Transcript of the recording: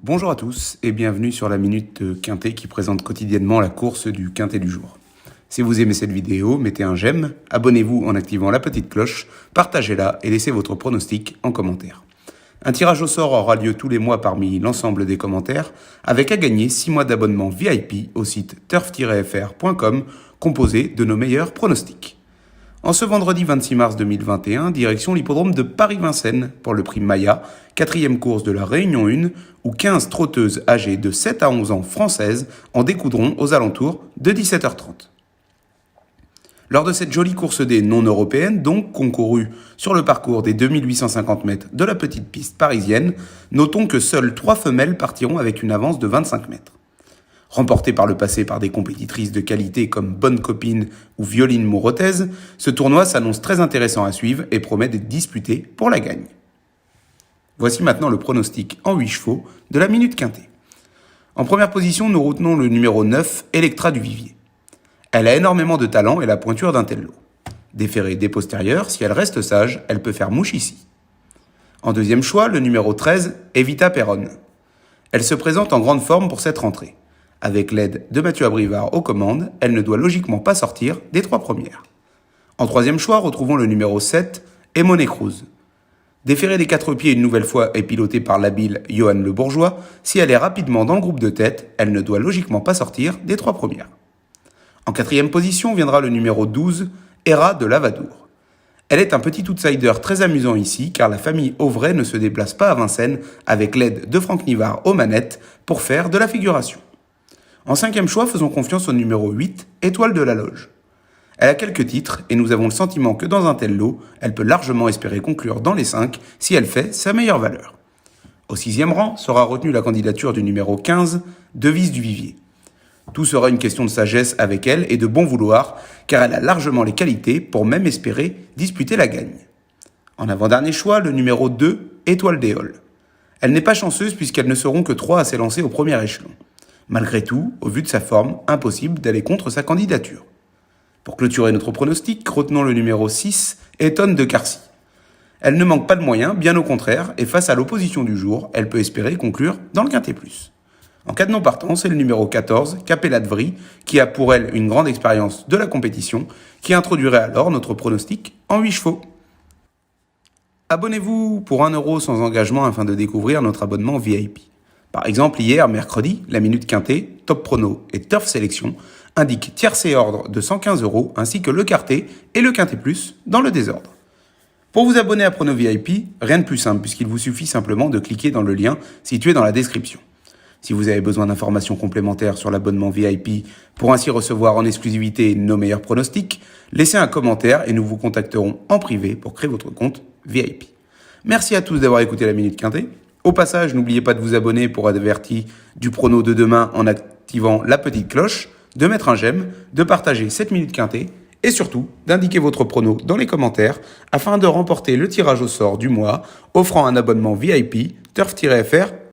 Bonjour à tous et bienvenue sur la Minute Quintet qui présente quotidiennement la course du Quintet du jour. Si vous aimez cette vidéo, mettez un j'aime, abonnez-vous en activant la petite cloche, partagez-la et laissez votre pronostic en commentaire. Un tirage au sort aura lieu tous les mois parmi l'ensemble des commentaires, avec à gagner 6 mois d'abonnement VIP au site turf-fr.com composé de nos meilleurs pronostics. En ce vendredi 26 mars 2021, direction l'hippodrome de Paris-Vincennes pour le prix Maya, 4e course de la Réunion 1, où 15 trotteuses âgées de 7 à 11 ans françaises en découdront aux alentours de 17h30. Lors de cette jolie course des non-européennes, donc concourue sur le parcours des 2850 mètres de la petite piste parisienne, notons que seules 3 femelles partiront avec une avance de 25 mètres. Remporté par le passé par des compétitrices de qualité comme Bonne Copine ou Violine Mourotaise, ce tournoi s'annonce très intéressant à suivre et promet d'être disputé pour la gagne. Voici maintenant le pronostic en 8 chevaux de la Minute Quintet. En première position, nous retenons le numéro 9, Electra du Vivier. Elle a énormément de talent et la pointure d'un tel lot. Déférée des postérieurs, si elle reste sage, elle peut faire mouche ici. En deuxième choix, le numéro 13, Evita Perron. Elle se présente en grande forme pour cette rentrée. Avec l'aide de Mathieu Abrivard aux commandes, elle ne doit logiquement pas sortir des 3 premières. En troisième choix, retrouvons le numéro 7, Emoné Cruz. Déférée des 4 pieds une nouvelle fois et pilotée par l'habile Johan Le Bourgeois, si elle est rapidement dans le groupe de tête, elle ne doit logiquement pas sortir des 3 premières. En quatrième position viendra le numéro 12, Hera de Lavadour. Elle est un petit outsider très amusant ici, car la famille Auvray ne se déplace pas à Vincennes avec l'aide de Franck Nivard aux manettes pour faire de la figuration. En cinquième choix, faisons confiance au numéro 8, Étoile de la Loge. Elle a quelques titres et nous avons le sentiment que dans un tel lot, elle peut largement espérer conclure dans les 5 si elle fait sa meilleure valeur. Au 6e rang sera retenue la candidature du numéro 15, Devise du Vivier. Tout sera une question de sagesse avec elle et de bon vouloir, car elle a largement les qualités pour même espérer disputer la gagne. En avant-dernier choix, le numéro 2, Étoile d'Éole. Elle n'est pas chanceuse puisqu'elles ne seront que 3 à s'élancer au premier échelon. Malgré tout, au vu de sa forme, impossible d'aller contre sa candidature. Pour clôturer notre pronostic, retenons le numéro 6, Eton de Carcy. Elle ne manque pas de moyens, bien au contraire, et face à l'opposition du jour, elle peut espérer conclure dans le Quintet Plus. En cas de non-partant, c'est le numéro 14, Capella de Vry, qui a pour elle une grande expérience de la compétition, qui introduirait alors notre pronostic en 8 chevaux. Abonnez-vous pour 1 € sans engagement afin de découvrir notre abonnement VIP. Par exemple, hier, mercredi, la Minute Quintet, Top Prono et Turf Sélection indiquent tierce et ordre de 115 € ainsi que le Quartet et le Quintet Plus dans le désordre. Pour vous abonner à Prono VIP, rien de plus simple puisqu'il vous suffit simplement de cliquer dans le lien situé dans la description. Si vous avez besoin d'informations complémentaires sur l'abonnement VIP pour ainsi recevoir en exclusivité nos meilleurs pronostics, laissez un commentaire et nous vous contacterons en privé pour créer votre compte VIP. Merci à tous d'avoir écouté la Minute Quintet. Au passage, n'oubliez pas de vous abonner pour être averti du prono de demain en activant la petite cloche, de mettre un j'aime, de partager cette Minute Quintet et surtout d'indiquer votre prono dans les commentaires afin de remporter le tirage au sort du mois offrant un abonnement VIP turf-fr